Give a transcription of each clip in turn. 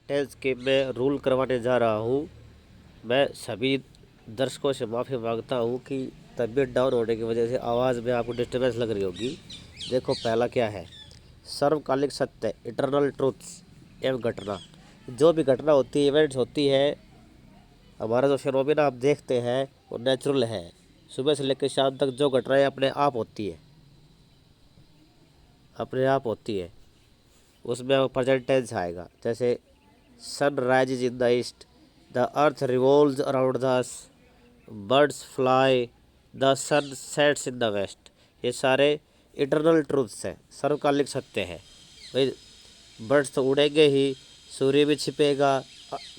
Tense के मैं rule करवाने जा रहा हूँ। मैं सभी दर्शकों से माफ़ी मांगता हूँ कि तबीयत डाउन होने की वजह से आवाज़ में आपको डिस्टर्बेंस लग रही होगी। देखो पहला क्या है, सर्वकालिक सत्य, इटरनल ट्रूथ्स एवं घटना। जो भी घटना होती है, इवेंट्स होती है, हमारा जो फिनोमेना आप देखते हैं वो नेचुरल है। सुबह से लेकर शाम तक जो घटनाएं अपने आप होती है, अपने आप होती है, उसमें प्रेजेंट टेंस आएगा। जैसे sun rises in the east, the earth revolves around the birds fly, the sun sets in the west. ये सारे इटरनल ट्रूथ्स हैं, सर्वकालिक सत्य है। भाई बर्ड्स तो उड़ेंगे ही, सूर्य भी छिपेगा,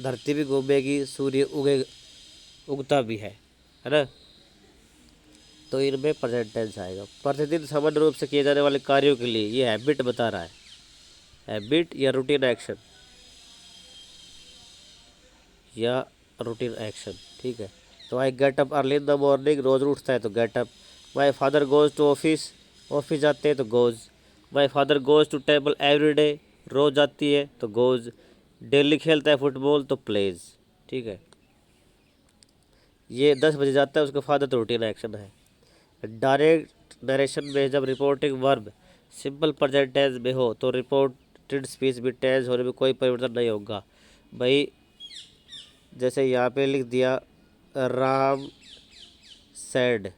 धरती भी घूमेगी, सूर्य उगता भी है ना। तो इनमें प्रेजेंट टेंस आएगा। प्रतिदिन सामान्य रूप से किए जाने वाले कार्यों के लिए ये हैबिट बता रहा है, हैबिट या रूटीन एक्शन, या रूटीन एक्शन, ठीक है। तो I get up early in the morning, रोज उठता है तो get up. My father goes to office, office जाते हैं तो goes. My father goes to table every day, रोज जाती है तो गोज। डेली खेलता है फुटबॉल तो प्लेज, ठीक है। ये 10 बजे जाता है उसका फादर तो रूटीन एक्शन है। डायरेक्ट नरेशन में जब reporting verb simple present tense में हो तो रिपोर्टेड स्पीच भी टेंस होने में कोई परिवर्तन नहीं होगा। भाई जैसे यहाँ पे लिख दिया राम सेड,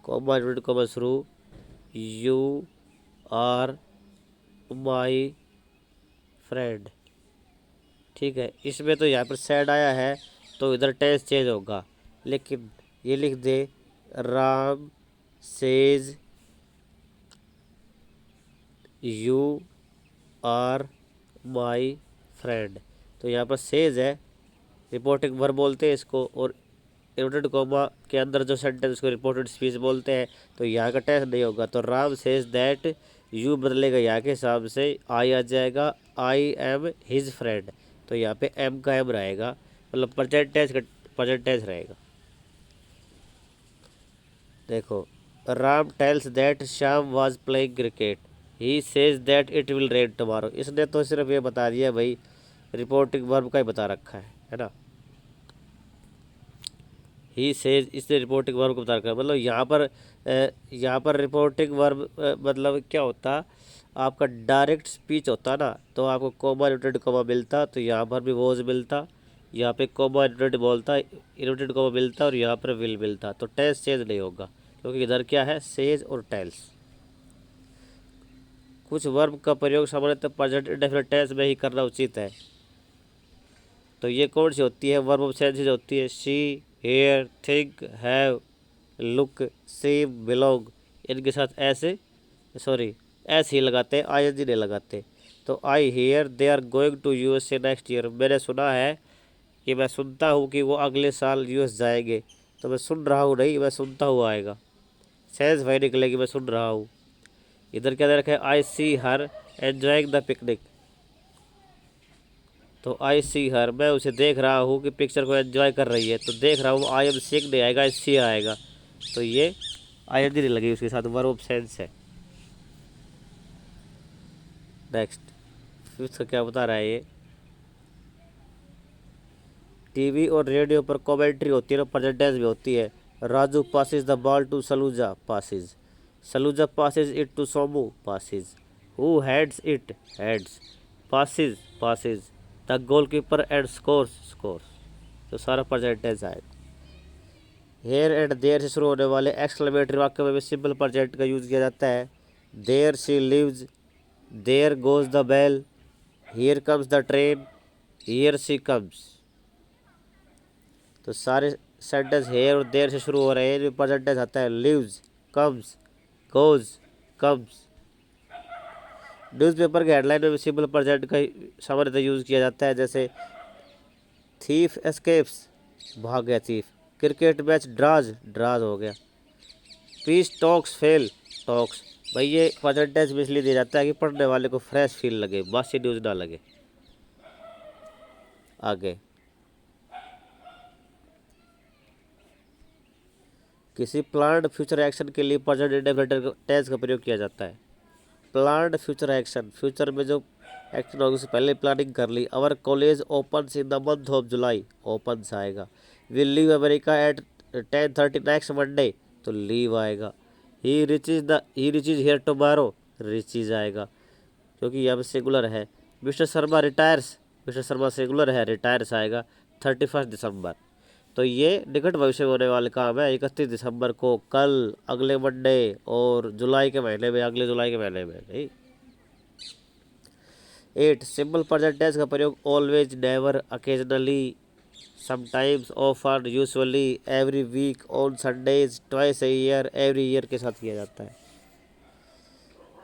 कॉमा कॉमा शुरू, यू आर माई फ्रेंड, ठीक है। इसमें तो यहाँ पर सैड आया है तो इधर टेंस चेंज होगा। लेकिन ये लिख दे Ram says you are my friend, तो यहाँ पर सेज है, रिपोर्टिंग वर्ब बोलते हैं इसको, और इन्वर्टेड कॉमा के अंदर जो सेंटेंस को रिपोर्टेड स्पीच बोलते हैं। तो यहाँ का टेंस नहीं होगा, तो राम सेज दैट, यू बदलेगा यहाँ के हिसाब से, आई आ जाएगा, आई एम हिज फ्रेंड। तो यहाँ पे एम का एम रहेगा, मतलब प्रेजेंट टेंस रहेगा। देखो Ram tells that Shyam was playing cricket, he says that it will rain tomorrow. इसने तो सिर्फ ये बता दिया भाई, रिपोर्टिंग वर्ब का ही बता रखा है ना। ही सेज, इसने रिपोर्टिंग वर्ब को बता रखा है। मतलब यहाँ पर रिपोर्टिंग वर्ब मतलब क्या होता, आपका डायरेक्ट स्पीच होता ना तो आपको कॉमा इन्वर्टेड कॉमा मिलता, तो यहाँ पर भी वॉज मिलता, यहाँ पे कॉमा इन्वर्टेड बोलता, इन्वर्टेड कॉमा मिलता, और यहाँ पर विल मिलता। तो टेंस चेंज नहीं होगा क्योंकि इधर क्या है, सेज और टेल्स। कुछ वर्ब का प्रयोग सामान्यतः प्रेजेंट इंडेफिनिट टेंस में ही करना उचित है। तो ये कौन सी होती है, वर्ब ऑफ सेंसेज होती है, see, hear, think, have, look, see, belong. इनके साथ ऐसे ऐसे ही लगाते हैं, आई एन जी नहीं लगाते। तो I hear they are going to USA next year, मैंने सुना है कि, मैं सुनता हूँ कि वो अगले साल यूएस जाएंगे। तो मैं सुन रहा हूँ नहीं, मैं सुनता हुआ आएगा, सेंस वही निकलेगी, मैं सुन रहा हूँ। इधर क्या दे रखा है, आई सी हर एंजॉइंग द पिकनिक, तो आई सी हर, मैं उसे देख रहा हूँ कि पिक्चर को एंजॉय कर रही है। तो देख रहा हूँ, आई एम सीइंग नहीं आएगा, सी आएगा। तो ये आई एन जी नहीं लगी उसके साथ, वर्ब ऑफ सेंस है। नेक्स्ट फिफ्थ का क्या बता रहा है ये, टीवी और रेडियो पर कमेंट्री होती है ना, प्रेजेंट टेंस भी होती है। Raju passes the ball to Saluja, passes. Saluja passes it to Somu, passes. Who heads it, heads. Passes, passes. The goalkeeper and scores, scores. तो सारा प्रेजेंट टेंस आएगा। हेयर एंड देयर से शुरू होने वाले एक्सक्लेमेटरी वाक्य में भी सिंपल प्रेजेंट का यूज किया जाता है। There she lives, there goes the bell, here comes the train, here she comes. तो सारे सेंटेंस हेयर और देयर से शुरू हो रहे हैं, प्रेजेंट टेंस आता है। Lives, comes, goes, comes. Newspaper के हेडलाइन में भी सिंपल प्रेजेंट का सामान्यतः यूज किया जाता है। जैसे थीफ एस्केप्स, भाग गया thief. Cricket match draws, draws हो गया। Peace talks fail, talks. भाई ये प्रेजेंट टेंस में इसलिए दिया जाता है कि पढ़ने वाले को फ्रेश फील लगे, बासी न्यूज ना लगे। आगे किसी प्लान्ड फ्यूचर एक्शन के लिए प्रेजेंट इंडेफिनिट टेंस का प्रयोग किया जाता है। प्लान्ड फ्यूचर एक्शन, फ्यूचर में जो एक्शन होगी, उससे पहले प्लानिंग कर ली। Our college open in the month of July, open आएगा। Will leave America at 10:30 next Monday, तो लीव आएगा। He reaches here tomorrow, reaches आएगा, क्योंकि यहाँ पे सिंगुलर है। Mister Sharma retires, mister Sharma singular है, रिटायर्स आएगा 31 दिसंबर। तो ये निकट भविष्य में होने वाले काम है, 31 दिसंबर को, कल, अगले मंडे, और जुलाई के महीने में, अगले जुलाई के महीने में नहीं। 8 सिंपल प्रेजेंट टेंस का प्रयोग always, never, occasionally, sometimes, often, usually, every week, on Sundays, twice a year, every year के साथ किया जाता है।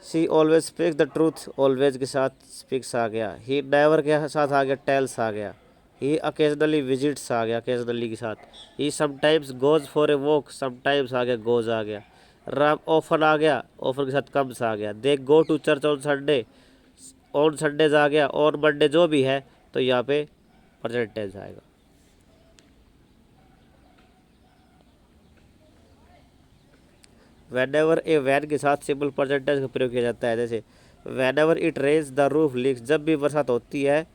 She always speaks the truth, always के साथ स्पीक्स आ गया। ही नेवर के साथ आ गया, टेल्स आ गया। ही अकेजनली विजिट्स आ गया, अकेजनली के साथ। He sometimes goes for a walk, sometimes आ गया, गोज आ गया। राम ऑफन आ गया, ऑफन के साथ कम्स आ गया। They go to church on Sunday, on Sundays आ गया। ऑन मंडे जो भी है, तो यहाँ पे प्रेजेंट टेंस आएगा। Whenever ए वैन के साथ सिंपल प्रेजेंट टेंस का प्रयोग किया जाता है, जैसे whenever it rains the roof leaks, जब भी बरसात होती है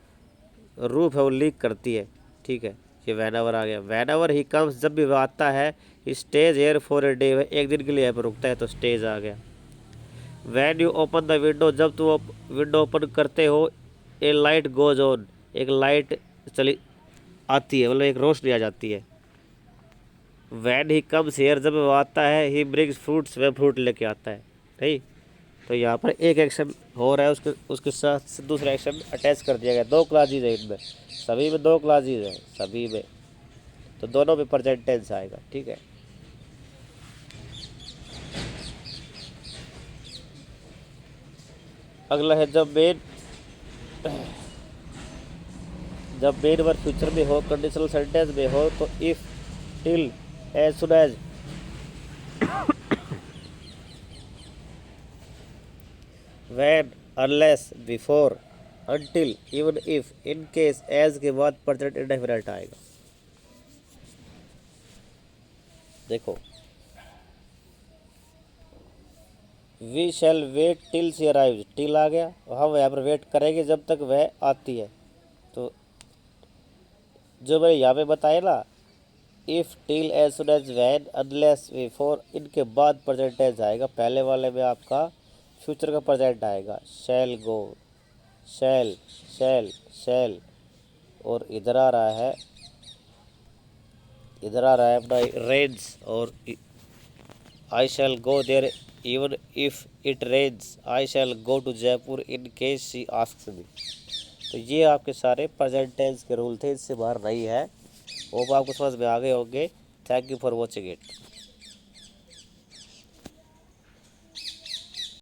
रूफ है वो लीक करती है, ठीक है, ये whenever आ गया। whenever ही कम्स, जब भी वह आता है, stage air for a day, एक दिन के लिए यहाँ पर रुकता है, तो स्टेज आ गया। When you open the window, जब तुम विंडो ओपन करते हो, ए लाइट गोज ऑन, एक लाइट चली आती है, मतलब एक रोशनी आ जाती है। वैन ही कम्स हेयर, जब वो आता है, ही ब्रिंग्स फ्रूट्स, वह फ्रूट लेके आता है, नहीं। तो यहाँ पर एक एक्शन हो रहा है, उसके साथ दूसरा एक्शन अटैच कर दिया गया। 2 क्लासेज है इनमें, सभी में 2 क्लासेज है, सभी में, तो दोनों में प्रेजेंट टेंस आएगा, ठीक है। अगला है जब मेन वर्ब फ्यूचर में हो, कंडीशनल सेंटेंस में हो, तो if, till, as soon as, when, unless, before, until, even if, in case, as के बाद प्रेजेंट इंडेफिनिट आएगा। देखो, we shall wait till she arrives, till आ गया, हम यहाँ पर वेट करेंगे जब तक वह आती है। तो जो मैंने यहाँ पे बताया ना, if, till, as soon as, when, unless, before, इनके बाद प्रेजेंट टेंस आएगा। पहले वाले में आपका फ्यूचर का प्रेजेंट आएगा, शैल गो, शैल, शैल, शैल, और इधर आ रहा है अपना रेन्स, और I shall go there even if it rains, I shall go to Jaipur in case she asks me. तो ये आपके सारे प्रेजेंट टेंस के रूल थे, इससे बाहर नहीं है। वो आपको समझ में आ गए होंगे। Thank you for watching it.